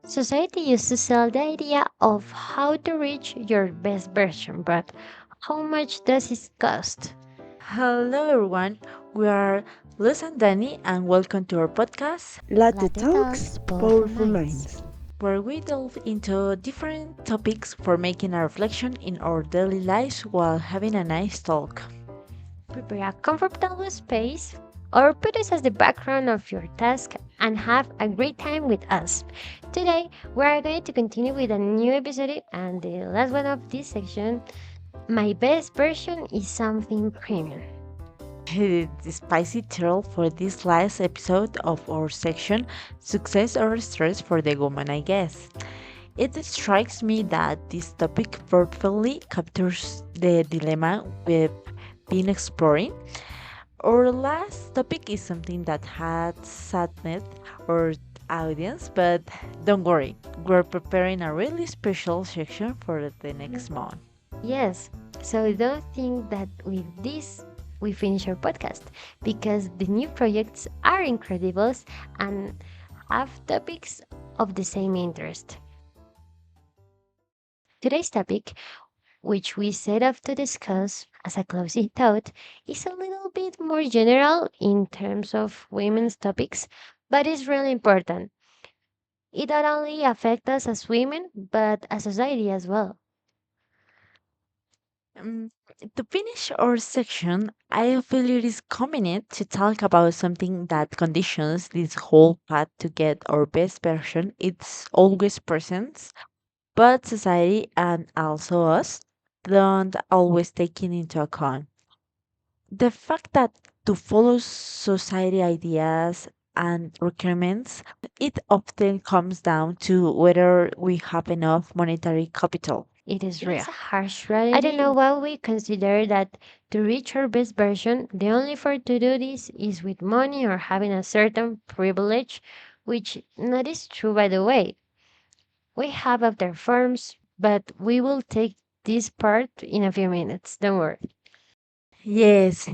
Society used to sell the idea of how to reach your best version, but how much does it cost? Hello, everyone. We are Luz and Danny, and welcome to our podcast Latte Latte Talks, Talks, Powerful Powerful Minds. Minds. where we delve into different topics for making a reflection in our daily lives while having a nice talk. Prepare a comfortable space or put us as the background of your task and have a great time with us. Today, we are going to continue with a new episode and the last one of this section. My best version is something premium. The spicy title for this last episode of our section, Success or Stress for the Woman, I guess. It strikes me that this topic perfectly captures the dilemma we've been exploring. Our last topic is something that had saddened our audience, but don't worry, we're preparing a really special section for the next month. Yes, so don't think that with this we finish our podcast because the new projects are incredible and have topics of the same interest. Today's topic, which we set up to discuss as a closing thought, is a little bit more general in terms of women's topics, but it's really important. It not only affects us as women, but as society as well. Um, to finish our section, I feel it is convenient to talk about something that conditions this whole path to get our best version. It's always present, but society and also us don't always take it into account. The fact that to follow society ideas and requirements, it often comes down to whether we have enough monetary capital. It is It real. is a harsh I don't reality. know why we consider that to reach our best version, the only way to do this is with money or having a certain privilege, which not is true by the way. We have other forms, but we will take this part in a few minutes. Don't worry. Yes,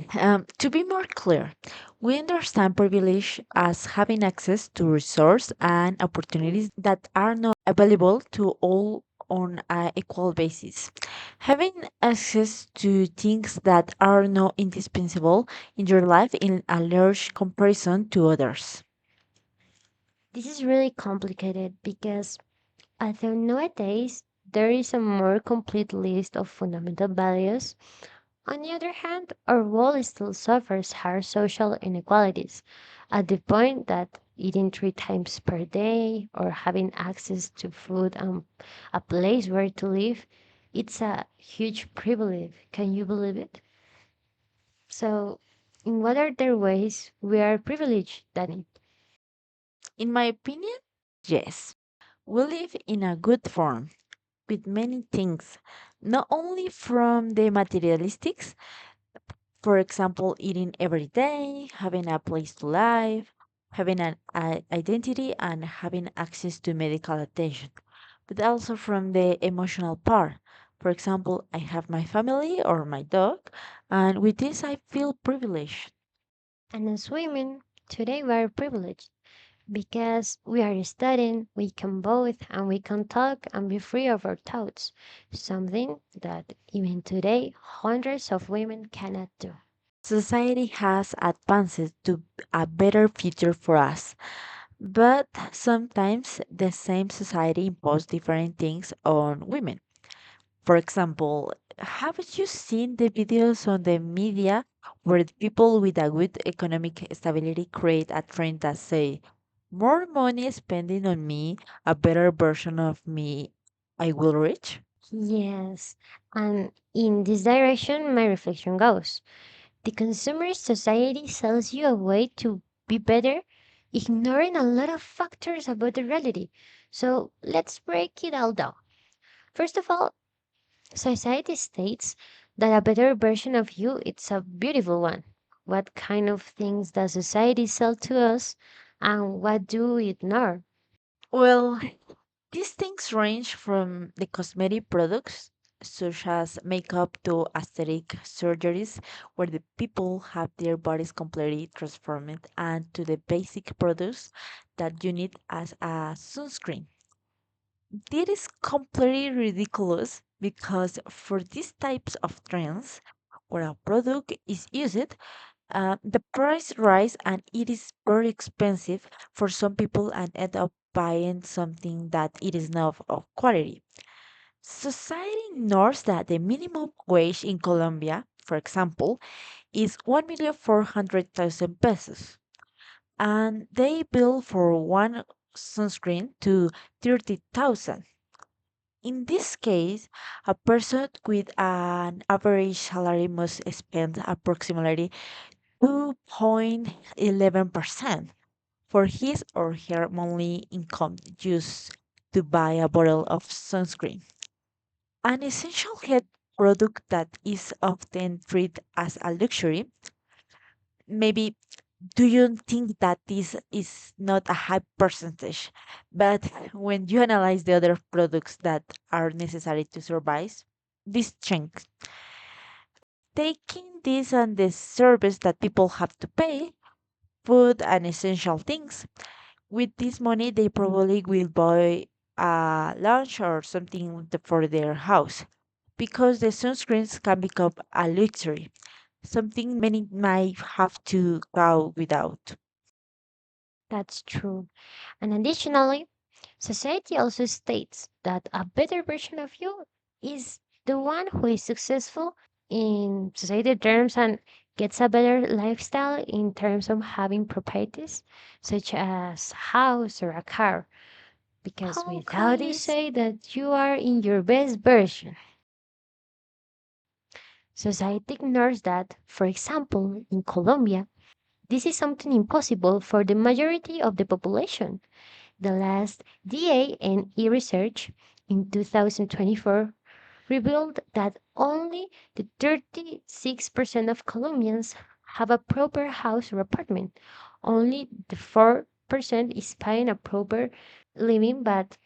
to be more clear, we understand privilege as having access to resources and opportunities that are not available to all on an equal basis. Having access to things that are not indispensable in your life in a large comparison to others. This is really complicated because although nowadays there is a more complete list of fundamental values, on the other hand, our world still suffers harsh social inequalities at the point that eating 3 times per day or having access to food and a place where to live, it's a huge privilege. Can you believe it? So, in what other ways we are privileged, Danny? In my opinion, yes. We live in a good form with many things, not only from the materialistics, for example, eating every day, having a place to live, having an identity, and having access to medical attention, but also from the emotional part. For example, I have my family or my dog, and with this, I feel privileged. And as women, today we are privileged because we are studying, we can vote, and we can talk and be free of our thoughts, something that even today hundreds of women cannot do. Society has advanced to a better future for us, but sometimes the same society imposes different things on women. For example, have you seen the videos on the media where the people with a good economic stability create a trend that say, more money spending on me, a better version of me I will reach? Yes, and in this direction, my reflection goes. The consumer society sells you a way to be better, ignoring a lot of factors about the reality. So let's break it all down. First of all, society states that a better version of you it's a beautiful one. What kind of things does society sell to us and what do we ignore? Well, these things range from the cosmetic products, such as makeup, to aesthetic surgeries, where the people have their bodies completely transformed, and to the basic products that you need as a sunscreen. This is completely ridiculous because for these types of trends, where a product is used, the price rise and it is very expensive for some people and end up buying something that it is not of quality. Society ignores that the minimum wage in Colombia, for example, is 1,400,000 pesos, and they bill for one sunscreen to 30,000. In this case, a person with an average salary must spend approximately 2.11% for his or her monthly income just to buy a bottle of sunscreen. An essential health product that is often treated as a luxury. Maybe do you think that this is not a high percentage? But when you analyze the other products that are necessary to survive, this change. Taking this and the service that people have to pay, food and essential things, with this money they probably will buy a lunch or something for their house because the sunscreens can become a luxury, something many might have to go without. That's true. And additionally, society also states that a better version of you is the one who is successful in society terms and gets a better lifestyle in terms of having properties such as a house or a car. Because How without can it you say that you are in your best version. Society ignores that, for example, in Colombia, this is something impossible for the majority of the population. The last DANE research in 2024 revealed that only the 36% of Colombians have a proper house or apartment. Only the 4% is paying a proper living, but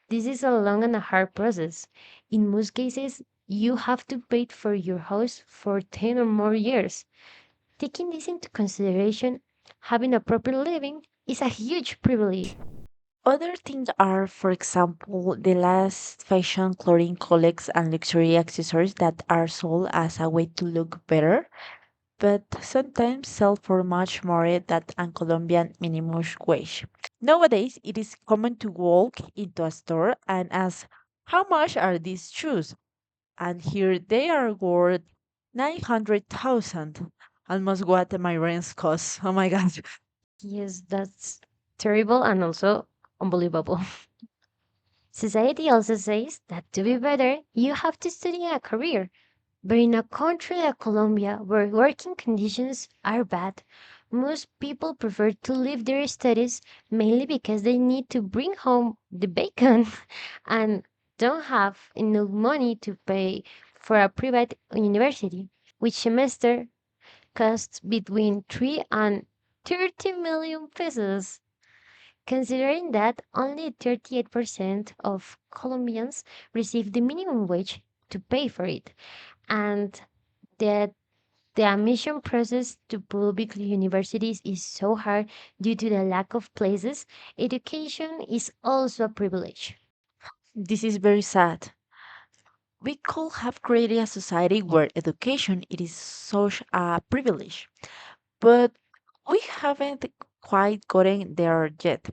this is a long and a hard process. In most cases, you have to pay for your house for 10 or more years. Taking this into consideration, having a proper living is a huge privilege. other things are, for example, the last fashion clothing collects and luxury accessories that are sold as a way to look better, but sometimes sell for much more than a Colombian minimum wage. Nowadays, it is common to walk into a store and ask, how much are these shoes? And here they are worth 900,000, almost what my rents cost. Oh my God. Yes, that's terrible and also unbelievable. Society also says that to be better, you have to study a career. But in a country like Colombia, where working conditions are bad, most people prefer to leave their studies mainly because they need to bring home the bacon and don't have enough money to pay for a private university, which semester costs between 3 and 30 million pesos. Considering that only 38% of Colombians receive the minimum wage to pay for it, and that the admission process to public universities is so hard due to the lack of places, education is also a privilege. This is very sad. We could have created a society where education it is such a privilege, but we haven't quite gotten there yet.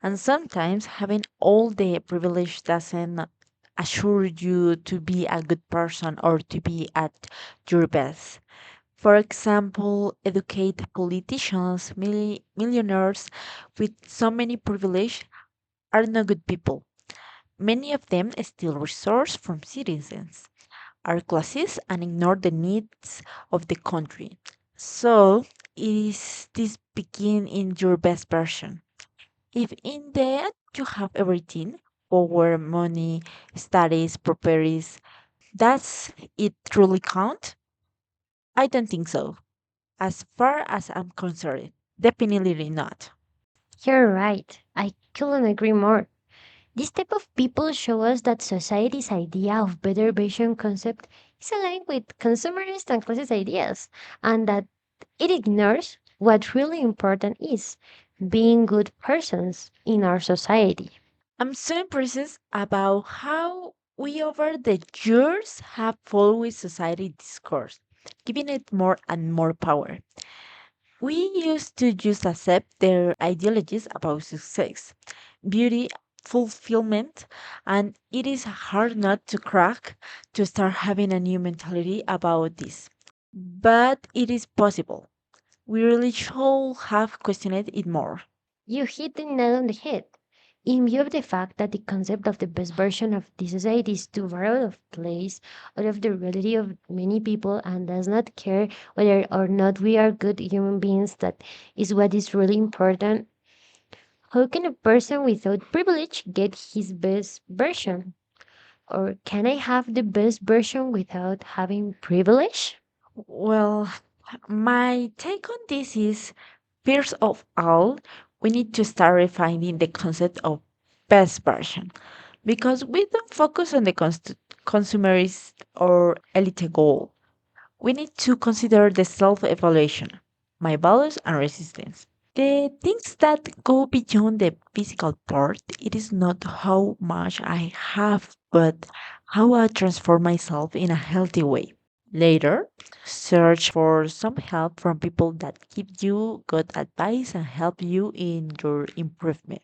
And sometimes having all the privilege doesn't assure you to be a good person or to be at your best. For example, educate politicians, millionaires with so many privilege are not good people. Many of them steal resources from citizens, are classes, and ignore the needs of the country. So, is this begin in your best version? If in the end you have everything, power, money, studies, properties, does it truly count? I don't think so. As far as I'm concerned, definitely not. You're right. I couldn't agree more. This type of people show us that society's idea of better version concept is aligned with consumerist and classist ideas, and that it ignores what really important is being good persons in our society. I'm so impressed about how we over the years have followed society discourse, giving it more and more power. We used to just accept their ideologies about success, beauty, fulfillment, and it is hard not to crack to start having a new mentality about this. But it is possible. We really should have questioned it more. You hit the nail on the head. In view of the fact that the concept of the best version of the society is too far out of place, out of the reality of many people, and does not care whether or not we are good human beings, that is what is really important. How can a person without privilege get his best version? Or can I have the best version without having privilege? Well, my take on this is first of all, we need to start refining the concept of best version because we don't focus on the consumerist or elite goal. We need to consider the self evaluation, my values and resistance. The things that go beyond the physical part, it is not how much I have, but how I transform myself in a healthy way. Later, search for some help from people that give you good advice and help you in your improvement.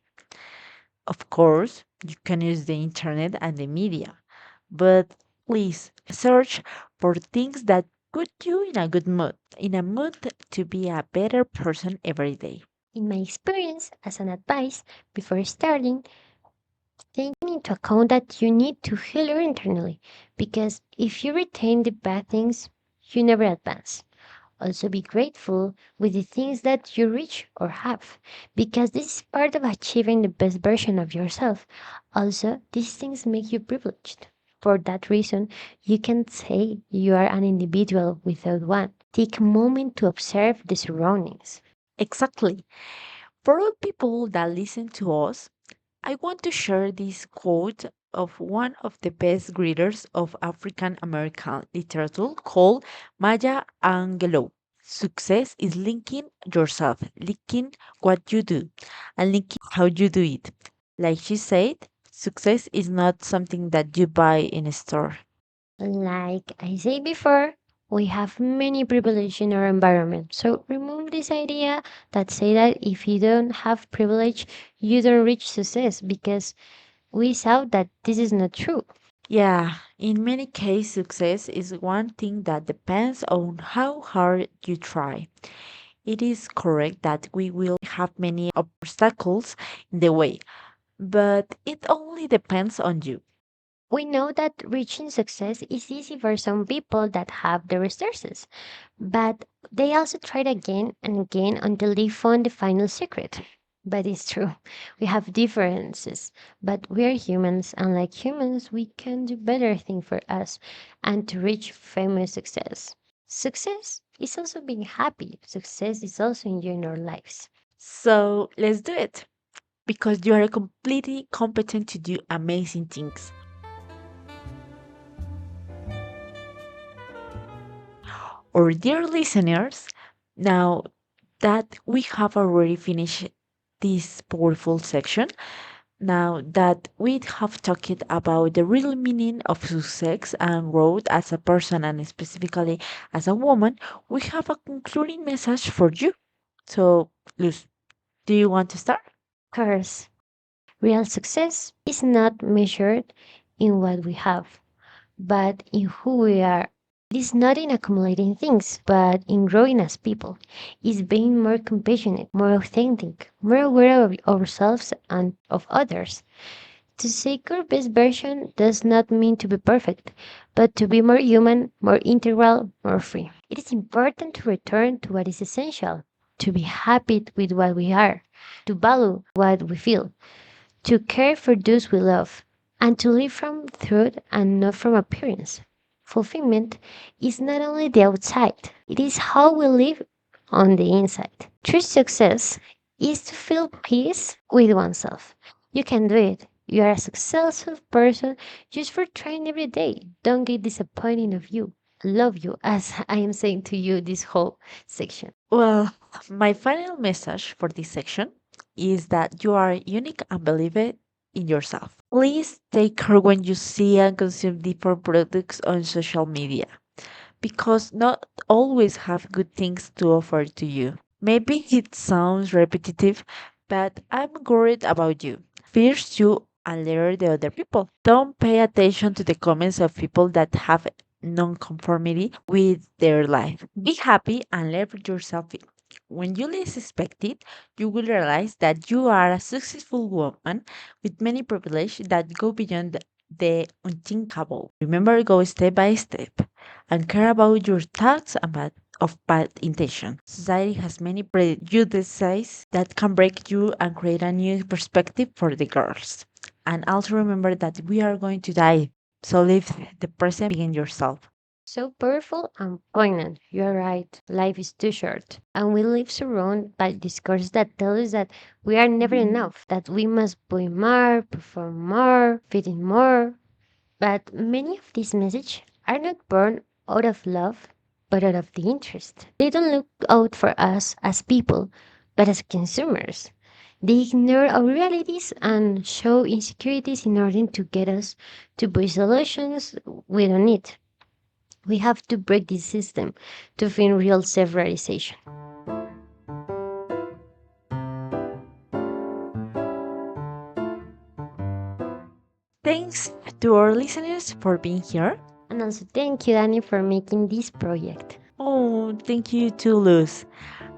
Of course, you can use the internet and the media, but please search for things that put you in a good mood, in a mood to be a better person every day. In my experience, as an advice, before starting, taking into account that you need to heal your internally, because if you retain the bad things, you never advance. Also, be grateful with the things that you reach or have, because this is part of achieving the best version of yourself. Also, these things make you privileged. For that reason, you can say you are an individual without one. Take a moment to observe the surroundings. Exactly. For all people that listen to us, I want to share this quote of one of the best readers of African American literature called Maya Angelou. Success is linking yourself, linking what you do, and linking how you do it. Like she said, success is not something that you buy in a store. Like I said before, we have many privilege in our environment. So remove this idea that say that if you don't have privilege, you don't reach success, because we saw that this is not true. Yeah, in many cases, success is one thing that depends on how hard you try. It is correct that we will have many obstacles in the way, but it only depends on you. We know that reaching success is easy for some people that have the resources, but they also tried again and again until they found the final secret. But it's true, we have differences, but we are humans, and like humans, we can do better things for us and to reach famous success. Success is also being happy, success is also enjoying our lives. So let's do it because you are completely competent to do amazing things. Or, dear listeners, now that we have already finished this powerful section, now that we have talked about the real meaning of success and growth as a person and specifically as a woman, we have a concluding message for you. So, Luz, do you want to start? Curse. Real success is not measured in what we have, but in who we are. It is not in accumulating things, but in growing as people. It's being more compassionate, more authentic, more aware of ourselves and of others. To seek our best version does not mean to be perfect, but to be more human, more integral, more free. It is important to return to what is essential, to be happy with what we are, to value what we feel, to care for those we love, and to live from truth and not from appearance. Fulfillment is not only the outside, it is how we live on the inside. True success is to feel peace with oneself. You can do it. You are a successful person just for trying every day. Don't get disappointed of you. I love you, as I am saying to you this whole section. Well, my final message for this section is that you are unique and believe it in yourself. Please take care when you see and consume different products on social media because not always have good things to offer to you. Maybe it sounds repetitive, but I'm worried about you. First, you and later the other people. Don't pay attention to the comments of people that have non-conformity with their life. Be happy and let yourself in. When you least expect it, you will realize that you are a successful woman with many privileges that go beyond the unthinkable. Remember, go step by step and care about your thoughts and bad intention. Society has many prejudices that can break you and create a new perspective for the girls. And also remember that we are going to die. So live the present, begin yourself. So powerful and poignant. You're right. Life is too short. And we live surrounded by discourse that tell us that we are never enough, that we must be more, perform more, fit in more. But many of these messages are not born out of love, but out of the interest. They don't look out for us as people, but as consumers. They ignore our realities and show insecurities in order to get us to buy solutions we don't need. We have to break this system to find real self realization. Thanks to our listeners for being here. And also, thank you, Danny, for making this project. Oh, thank you too, Luz.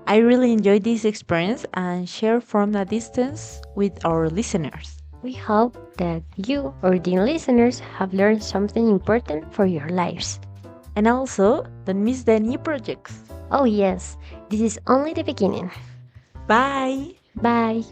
I really enjoyed this experience and share from a distance with our listeners. We hope that you or the listeners have learned something important for your lives. And also, don't miss the new projects. Oh, yes, this is only the beginning. Bye! Bye.